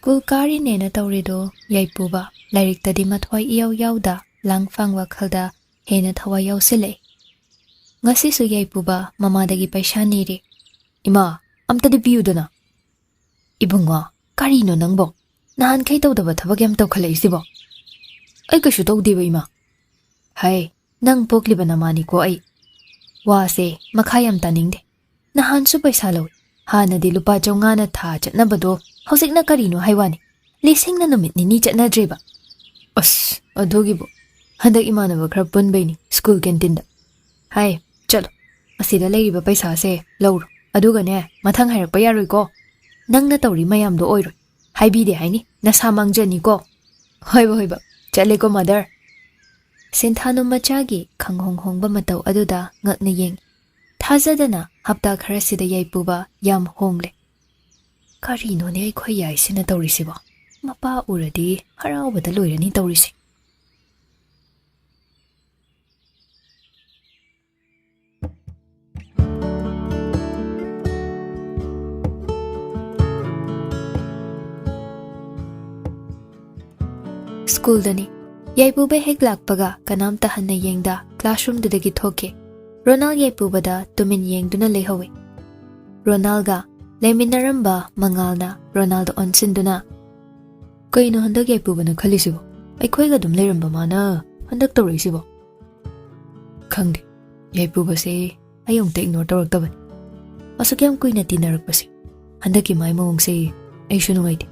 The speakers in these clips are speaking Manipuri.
School kari nena taurido yaipuba lairik tadi mathwai iyaw yawda langfang wakhalda hena thawa yaw sile. Ngasi su yaipuba mamadagi paisa niri. Ima, amtadi piyudana. Ibunga, kari no nangbo. Nahan kay tawdaba thabag yam tawkhalay sibo. Ay kasyu tawdiba ima. Hay, nang pokliba namani ko ay. Wase, makhayam taningde. Nahan su paisa lawi. Hana di lupa jaw nga na tha na bado. Hausik na karino haywani. Lising na numit ni chat na driba. As, adogi bo. Handak imanaba krab punbay ni school canteen da. Hay, chalo. Asida layriba paisa se, lawro. Aduga ne, mathang hayrak pa yaroy ko. Nang na tawri mayam do oiroy. Haybide hayni, nasamang dyan ni ko. Hoyba, chale ko mother. Sinthano machagi kanghong-hong ba mataw aduda ngak na yeng. Thazadana hapta kharasida yaipuba yam hongle. Karino ne ay kway yay sina tawrisi ba? Mapa uradi haraw ba daloy ni tawrisi? School dani. Yaipuba hek lakpaga kanam tahan na yengda classroom dudagi thoke. Ronald yaipubada tumin yengduna lehawi. Ronalga leminaramba mangalna Ronaldo onsinduna. Kaino handak yaipubana khalisibo. Ay khoiga dum leramba mana handak tawrisibo. Khangde. Yaipuba se ayong te ignore tawraktaban. Asukyam kuina tinarakpasi. Handaki mai mawong se ay sunungaiti.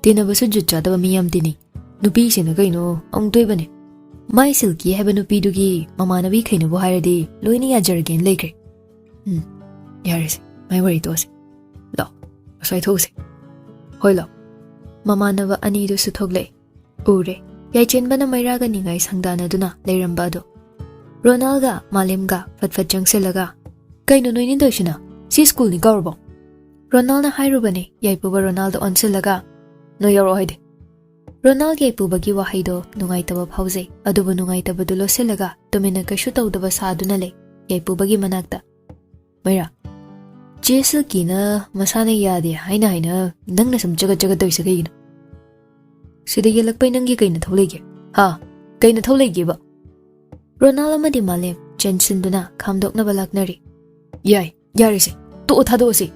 Tinabasu jutchadaba miyam tini. Nupi sina kaino ang tuibane. Mai silki heba nupi dugi mamanabi kaino buhairadi loini ajaragin laikre. Yaris, mai wari tosi. Lo, asay tosi. Hoy lo. Mamanaba anido suthogle. Ure, yaichen ba na mayraga ningay sangdana duna layramba do. Ronalga, malimga, fatfat jangsilaga. Kaino noy nindoy sina, si school ni gaurbo. Ronald na hairubane, yaipuba Ronaldo onsilaga. No yaro haide. Ronald yaipubagi wahaido nungaitaba phawjay adubu nungaitaba dulo silaga tumina kashu tawdaba saduna lay yaipubagi manakta. Mayra, Jesel kina masana yade haina nang nasam jaga toisa kaygino. Sida yalakpay nangi kayna thawlayge. Ha, kayna thawlayge ba? Ronald amadi malem Jensen duna kamdok na balaknari. Yay, yarise, tuo thadoosi.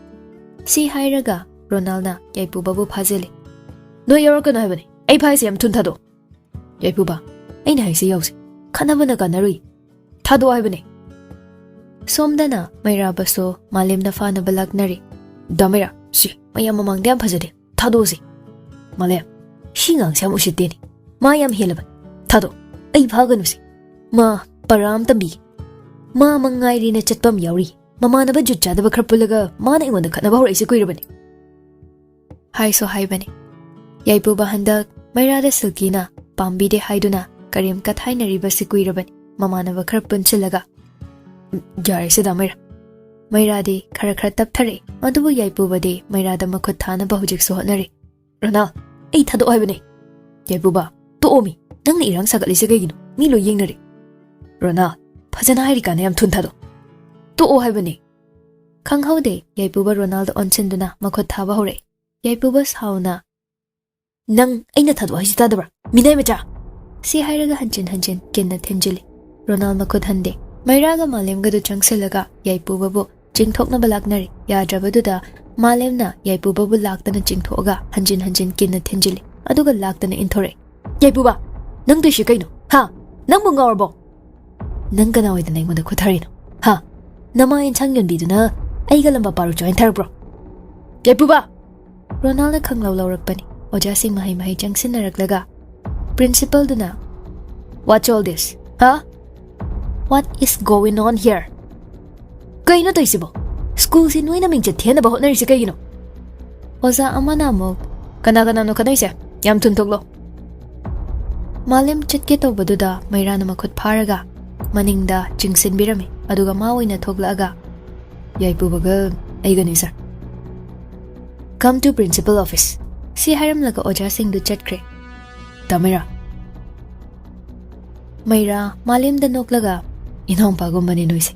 Si hairaga Ronald na yaipubabu phazili. No yaraka na habani. Ay paise yam tun thado. Yaipuba, ay nahaise yawse. Kanaba na kanarui. Thado ay bane. Somdana mayra baso malim na fa na balag nari. Damira, si, mayam mamang diyan phazade. Thado si. Malim, hingang siyam usitini. Mayam hilaban. Thado, ay bhagan si. Ma, param tambi. Ma mangay rin na chatpam yawri. Mama na ba jutja da ba krapulaga ma na ingon na kanaba hora isi kuira bane. Hay so hay bane. Yaipuba handak mayrada silkina pambide haiduna karim kathay na riba si kuiraban mamanaba karpun silaga. Yari sida mayra. Mayradi kara tapthare adubu yaipuba de mayrada makut thana bahujik suhotnari. Ronald, ay thado ay bane. Yaipuba, tuomi, nang na irang sagali si kaygino, milo yeng nari. Ronald, phajana hayri ka na yam thun thado. Tuo ay bane. Kanghaude yaipuba Ronald onsinduna makut thaba hore. Yaipuba sauna Nang ay nathado ay sitadabra. Minay macha. Si hairaga hanchin kinna tenjili. Ronald makut hande. Mayraga malem gado changsilaga yaipubabu jingthok na balaknari. Yadrabaduda malem na yaipubabu laktana jingthoga hanchin kinna tenjili. Aduga laktana inthore. Yaipuba, nang tushi kaino? Ha? Nang mungawarbo? Nang kanaway na ingon na kutharino. Ha? Namayin changyon biduna ay galamba paru join tarbro. Yaipuba! Ronald na kanglaw-lawrakpani. Ojasing mahay jangsin naraglaga. Principal duna. What's all this? Huh? What is going on here? Kayo na to isibo. School sinuay naming jatyan na bahot na rin si kayo no. Oza ama na mo. Kana-kana no kanoy siya. Yam tuntoglo. Malim chatkito baduda mayra na makut paraga. Maningda jingsin birami. Aduga maway na toglaaga. Yaipubaga ay ganun sir. Come to principal office. Si haram laga oja sing du chatkre. Tamira. Mayra malim da noklaga inong pagom maninoise.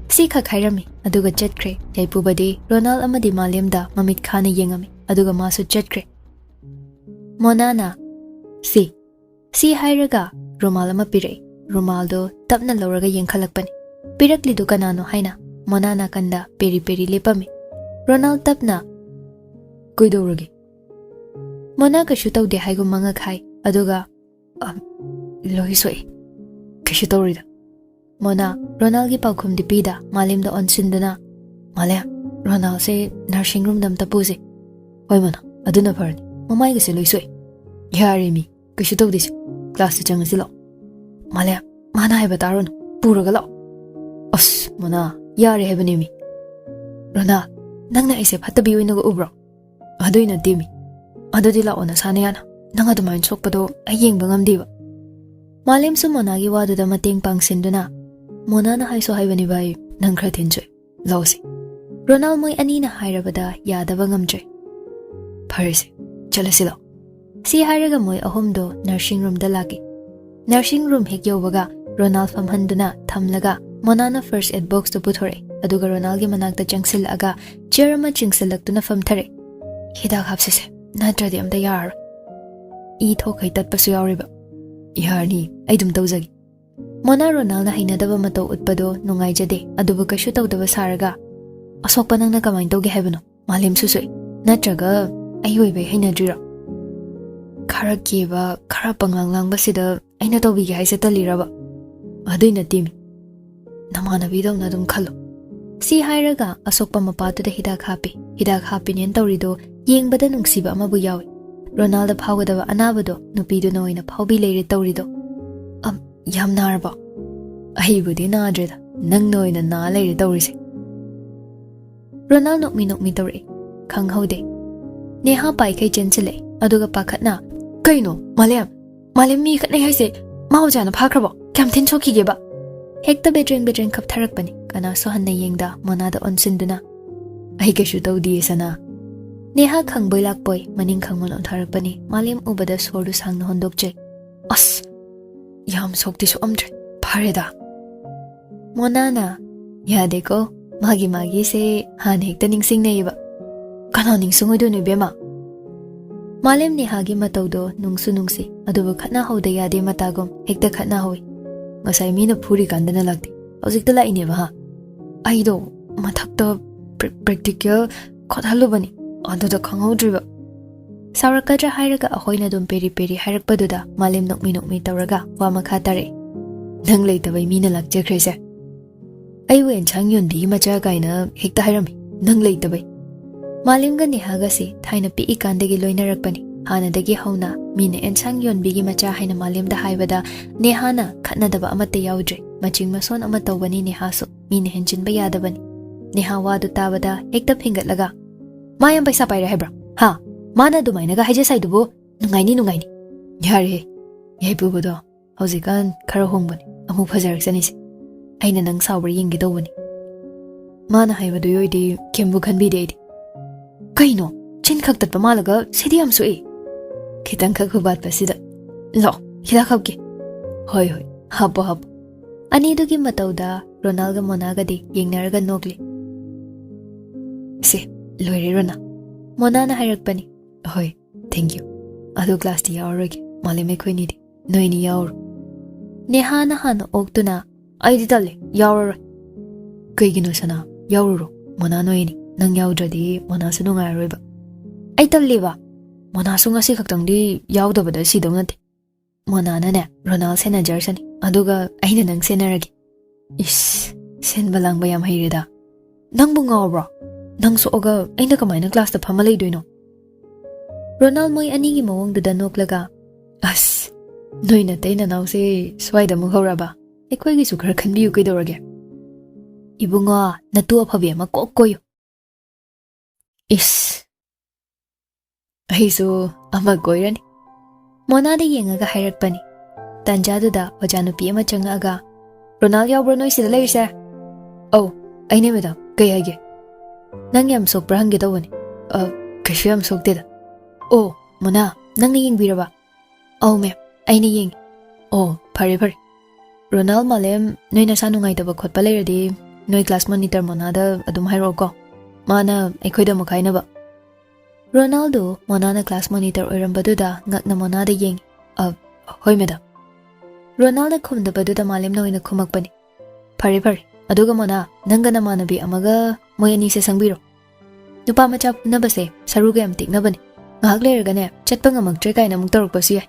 Si kakhairami aduga chatkre. Yaipubadi Ronald amadi malim da mamit khana yengami aduga masu chatkre. Monana si hairaga rumal ama pirai rumaldo tapna lauraga yengkhalakpani piraklidu kanano haina Monana kanda peri peri lepami Ronald tapna koidorage Mona kashu tawde haigu manga khai aduga lohisoi kashu tawrida Mona Ronald gi paukhum dipida malimda onsinduna Malem Ronald se nursing room dam tapusi Hoi Mona aduna farni mamai gase loisoi yari mi kashu tawdisi class ta changasi lo Malem mana haiba taron puraga lo as Mona yari haibani mi Ronald nangna ise phatabi oinaga ubro aduina timi adudi la ona sanayana nang adumain sokpado ayeng bangam diba Malem su Mona gi wadu da mateng pangsinduna Mona na haiso haibani bai nang khra thinjoi lawsi Ronald moi ani na hairabada yadaba ngamjoi Parise chalasi lo si hairaga moi ahomdo nursing room da lagi nursing room hek yobaga Ronald famhanduna thamlaga Mona na first aid box to puthore aduga Ronald gi manakta changsil aga chair ma chingsilaktuna famthare hidak hapsise natradi amda yar I thokai tatpasu yawriba yarni aidum tawjagi Mona Ronald na hainadaba mato utpado nungaijade adubu kashu tawdaba saraga asokpa nangna kamain tawge haibano Malem susoi natraga ayoibai hainadrira khara kiba khara panglanglang basida aina tawbi gi haise taliraba aduina timi namana bidong na dum khalo si hairaga asokpa mapatu da hidak hapi nen tawrido yengbada nungsiba amabu yawi Ronald phawgadaba anabado nupidu noina phawbi leire tawrido yam narba aibudi nadreda nang noina na leire tawrise Ronald nokmi tawri khanghaude neha pai kai chenchile aduga pakhatna kaino Malem mi khatnai haise maujana phakrabo kyam thin chokige ba hekta betreng khap tharakpani kana so hanna yengda Mona da onsinduna ai kashu tawdi sana Neha khangboi lakpoi maning khangmon ontharakpani Malem ubada sordu sangna hondokje as yam sokti su amtre phareda Mona na yadeko magi se han hekta ningsing neiba kana ningsungoi do ne bema Malem Neha gi matawdo nungsi adubu khatna hauda yade matagom hekta khatna hoi ngasai mina phuri kandana lagdi hojikta la ine ba aido mathakta practical khothalu bani aduda khangaudriba saurakadra hairaga ahoina dum peri hairakpaduda Malem nokmi tawraga wa makha tare nang leitabai mina lakjakrese aiwe enchang yondi macha kaina hekta hairami nang leitabai Malem ga Neha ga se thaina pi ikandagi loinarakpani hanadagi hauna mina enchang yonbigi macha haina Malem da haibada Neha na khatnadaba amata yaudre maching mason ama tawbani Neha su mina henjinba yadabani Neha wadu tabada hekta phingatlaga Mayam paisa paira hebra ha mana dumaina ga haje saidubo nungaini yare yaipubudo hojikan khara hongbani amu phajaraksanisi aina nang sawbra yingi dawani mana haibadu yoidi kembu khanbi deidi kaino chin khaktat pamalaga sidiam sui khitang khak hubat pasida lo hida khapke hoi habo ani dugi matauda Ronald ga Mona ga di yengnaraga nokli se loire Rona Mona na hairakpani hoi thank you adu class ti yaurage Malem khoini di noini yaur Neha na hana oktuna aidi tale yauror kaigino sana yaururo Mona noini nang yaudradi Mona su nungaroiba ai talliba Mona su ngasi khaktang di yaudabada sidong nate Mona na ne Ronald sena jersani aduga aina nang senaragi is sen balang bayam hairida nang bungawra nang so oga aina kamaina class ta phamalai doino Ronald moi ani gi mawong duda noklaga as noina teina naw se swaida mu horaba ekoi gi su khar khanbiu kaidorage ibunga natu aphabi ama kokoyo is aisu ama goirani Mona de yengaga hairakpani tanjaduda ojanupi ama changaga Ronald yawbro noi sida leise oh aine madam kai hage nang yam sok brangge dawani kashu yam sok deda oh Mona nang yengbiraba oh ma'am aine yeng oh phare Ronald Malem noina sa nungaitaba khotpa leiradi noi class monitor Mona da adum hairo ko mana ekhoida mukhaina ba Ronaldo Monana class monitor oirambaduda ngakna Monada yeng. Hoi madam. Ronaldo khumdabaduda malimna oina khumakpani. Phare phare. Aduga Mona nangana manabi amaga moy ani se sangbiro. Nupa macha punabase saruga yam tiknabani. Ngahak leragane chatpa ngamaktre kaina muk torokpasu yai.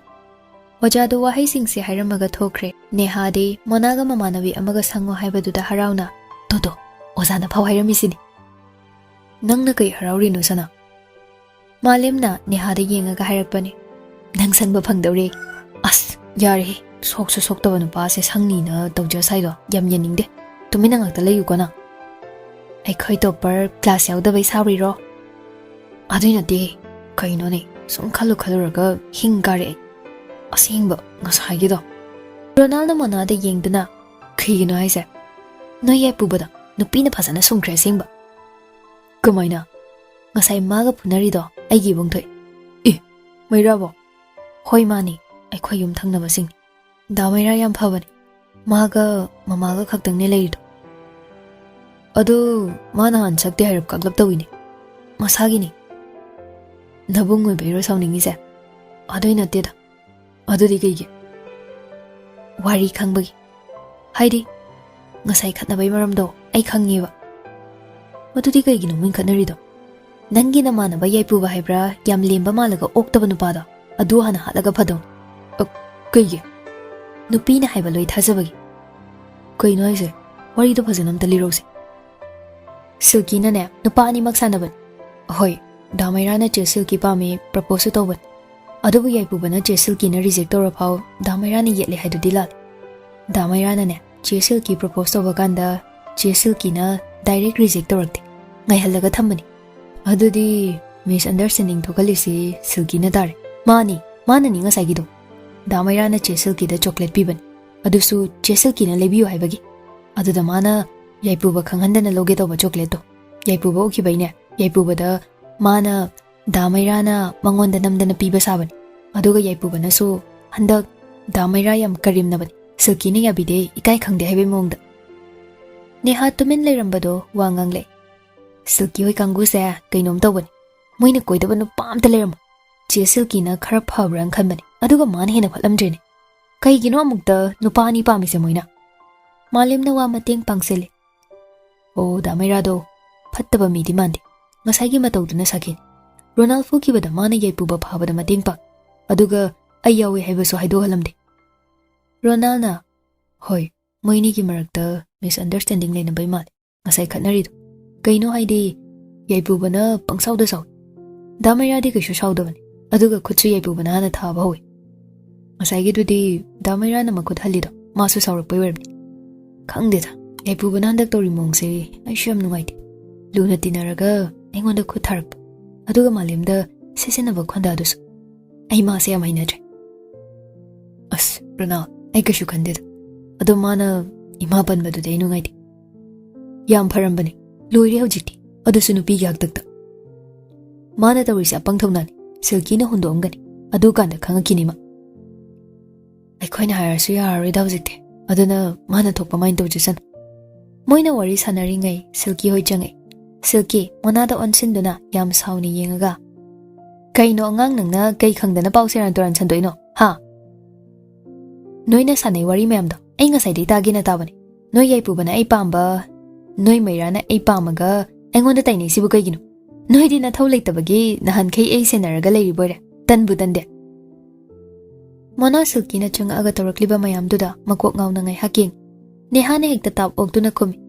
Ojadu wahai singse hairamaga thokre. Nehade Monaga mamanabi amaga sango haibaduda harauna. Todo ozana phau hairamisi. Nangna kai harauri no sana. Malimna Nehada yengaga hairakpani. Nang sangba phangdawre. As yari soksu soktaba nupa se sangni na tawja saido yam yeningde. Tumina ngakta layu ko na. Aikhoi topper class yaudabay sauriro. Adoy na di. Kaino ni sum khalu khaluraga hingare. Asingba ngasay do. Ronaldo Monada yengduna. Kigino haise. No yepubada nupina phasana sumkre singba. Kumaina. Ngasay maga punarido aigi bungthoy. Mairabo. Hoi mani aikhoi yum thangnaba sing. Damaira yam phabani. Maga mamaga khaktangne leirido. Ado mana han sakte harap kaglap tawini. Masagi ni. Nabung oi bero sauningi se. Ado ina teda. Ado di kaigi. Wari khangbagi. Haidi. Ngasay khatnabay maramdo ay khangiba. Ado di kaigi no min khatnarido. Nangi na manaba yaipuba haibra yam lemba malaga oktaba nupada. Ado hana halaga phadaw. Kaigi. Nupina haiba loi thajabagi. Kaino haise. Wari do phajanam talirose. Silkina ne nupa ani maksanaban. Hoi, Damairana che Silki pami propose toban. Adubu yaipubana che Silkina reject tora phau Damairana yetle haidu dilal. Damairana ne che Silki propose toba kanda che Silkina direct reject torakte. Ngai halaga thambani. Adudi misunderstanding thokalisi Silkina dare. Mani ni ngasai gido. Damairana che Silki da chocolate piban. Adusu che Silkina lebiyo haibagi. Aduda mana Yaipuba khanghandana loge toba chocolate to. Yaipuba ukhibaine. Yaipuba da mana Damairana mangonda namdana piba saban. Aduga Yaipuba nasu handak Damaira yam karimnabani. Silkina yabide ikai khangde haibe mongda. Neha tumin leirambado wangangle. Silki hoi kangu se kainom tawbani. Moina koidaba nu pamta leiram. Che Silkina khara phabran khanbani. Aduga man hena phatlamjene. Kaigino amukta nupani pamise moina. Malimna wa mateng pangsele. Oh, Damairado, Pataba midi mandi. Masagi matawduna sakin. Ronald fukibada mana yaipuba phabada mating pak. Aduga ayawi haibasu haido halamde. Ronalna, hoi, moini ki marakta misunderstanding lena bay mal. Ngasay khatnarido. Kaino haide yaipuba na pangsawda saw. Damairadi kaishu sawdabani. Aduga khutsu yaipuba na hana thaba hoi. Masagi dudi Damaira na makut halido. Masu sawrakpay wermni. Khangdeta. Yaipuba na handak tori mongse ay siyam nungaiti. Luna tinaraga ay ngonda kutharap. Aduga malimda sisinaba khonda adusu. Ay maase yam hainadre. As, Ronald, ay kashu khandida. Adu mana imapan baduda ay nungaiti. Yam parambani. Luiri haujiti. Adusu nupi yagdagda. Mana tawisi apang thawnani. Silkina hundo omgani. Adu kanda khangakinima. Ay khoina hayarasu yararida haujite. Aduna mana thokpa main tawjisan. Moina wari sanari ngai Silki hoi changai. Silki Monada onsinduna yam sauni yengaga. Kaino angang nangna kai khangdana pausiran toran sandoino. Ha. Noina sanai wari mayamdo. Ay ngasay di tagina tabani. Noi yaipubana ay pamba. Noi mairana ay pamaga. Ay ngonda tainay sibu kaygino. Noi di na thaw laytabagi nahan kay ay senaraga layriboyre. Tanbu tande. Mona Silki na chunga aga torakliba mayamduda makok ngaw na ngay haking. Nehana hekta tap ogduna kumi.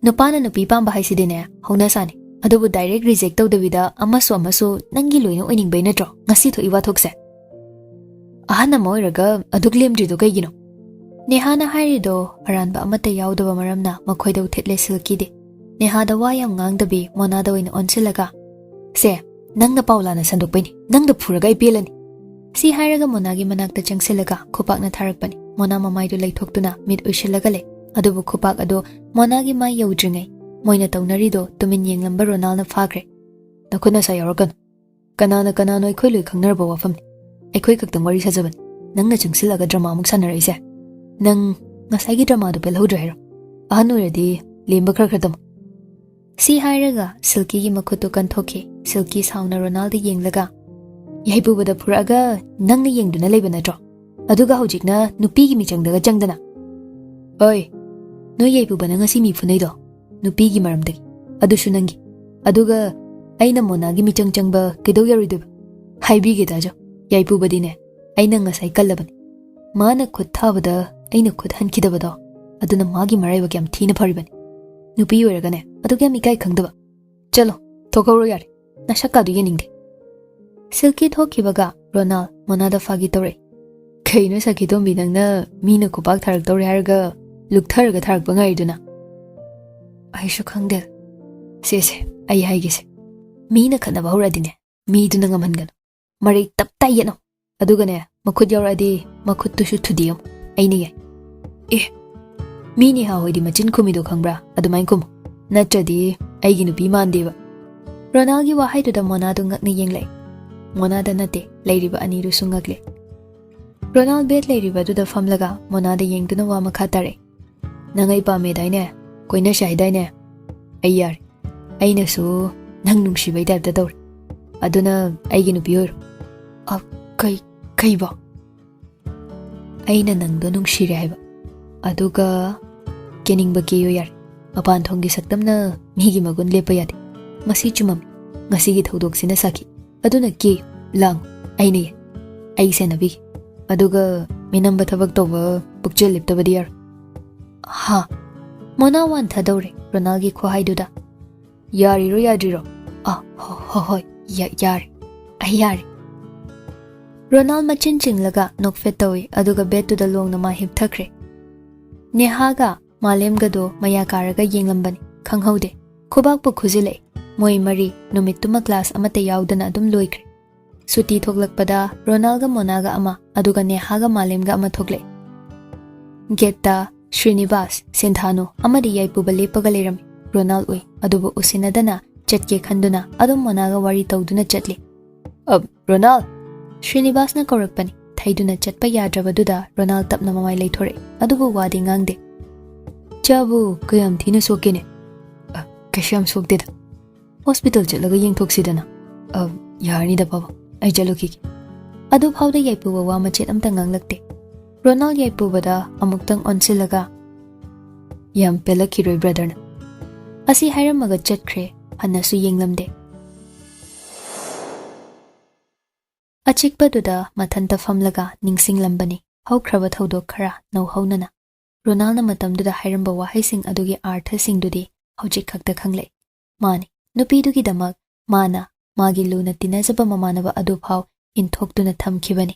Nupana nupi pamba haisidine hauna sani. Adubu direct reject tawdabida amasu nangi loina oiningbay natro ngasi tho iwa thokse. Ahana moiraga aduk lemdrido kaygino. Nehana hairido aranba amata yaudaba maramna makhoidaw thetle Silki de. Nehada wayam ngangdabi Monada oina onsilaga. Se, nangna paulana sandokpayni. Nangda phuraga ipelani. Si hairaga Monagi manakta changsilaga khupak na tharakpani. Mona mamaidu laithoktuna mit uisilaga le. Adubu khupak ado Monagi mai yaudringai. Moina tawnarido tumin yenglamba Ronald na phakre. Nakuna sa yaurakan. Kanana aikhoi loi khangnarba wafamni. Aikhoi kaktang wari sajaban. Nangna changsilaga drama amuk sanaraise. Nang ngasaygi drama do pelhodra hero. Ahan oiradi lemba khar khardam. Si hairaga Silki gi makhutu kan thoke Silky sauna Ronald yenglaga. Yaipubada puraga nangna yengduna leba natro. Aduga hojikna nupigi michangdaga changdana. Oi, no yaipubana ngasi mi phunaido. Nupigi maramdagi. Adusu nangi. Aduga aina monagi michang changba kedau yaruiduba. Haibige dajo. Yaipubadine. Aina ngasai kallabani. Mana khud thabada aina khud hankidabado. Aduna magi maraiba kyam thina pharibani. Nupi oiragane. Aduga mikai khangdaba. Chalo, thokawro yare. Nashaka du yeningde. Silky thokibaga Ronald monada fagi tore. Kaino sakitombi nangna mina kupak tharak tore harga luktharaga tharak bangaiduna. Aishu khangdel. Sese, ai haigise. Mina khanaba horadine. Mi duna ngamangan. Marai tapta yeno. Adugane makhud yauradi makhud tushu thudiyam. Aini yai. Mini ha hoidi machin kumido khangbra. Adumain kum. Nachadi aigi nupi mandeba. Ronald gi wahai duda monadu ngakni yenglai. Monada nate lairiba aniru sungakle. Ronald bet lairiba duda famlaga monada yengduna wa makha tare. Nangai pame daine, koina shai daine. Ayyar. Aina su nang nungsibai type da dor. Aduna aigi nupi or. Kai ba. Aina nangdo nungsire haiba. Aduga kening ba kiyo yar. Mapan thonggi saktamna migi magun lepa yade. Masi chumam. Ngasi gi thodok sina saki. Aduna ki lang aina ye. Ai senabi. Aduga minamba thabak toba pukchel liptaba diyar. Ha. Mona wan thadore Ronald gi khohai duda. Yari ro yadiro. Hoi yari. Ayari. Ronald machin chinglaga nokfet tawi aduga betu da long na mahip thakre. Nehaga malem gado maya karaga yenglambani khanghaude. Khubak pu khuzile. Moi mari numituma class amata yaudana adum loikre. Suti thoklakpada Ronald ga Monaga ama aduga Nehaga malemga ama thokle. Getta Srinivas Sindhano amadi yaipuba lepaga lerami. Ronald oi adubu usinadana chatke khanduna adum Monaga wari tawduna chatli. Ronald Srinivas na kaurakpani thaiduna chatpa yadrabaduda Ronald tapna mamai leithore adubu wadi ngangde. Chabu kayam thina sokene. Kasham sokdeda. Hospital chatlaga yengthoksidana. Yarni da baba. Ai jaloki. Adu phawda yaipuba wa machet amta nganglakte. Ronald yaipubada amuktang onsilaga. Yam pelakiroi brother na. Asi hairamaga chatkre hanasu yenglamde. Achikpaduda mathanta famlaga ningsinglambani. Haukraba thodok khara nauhaunana. Ronald na matamduda hairamba wahaising adugi arthasingdudi hojik khakta khangle. Mani nupidugi damak mana magi luna tinazaba mamanaba adu phaw inthokduna thamkhibani.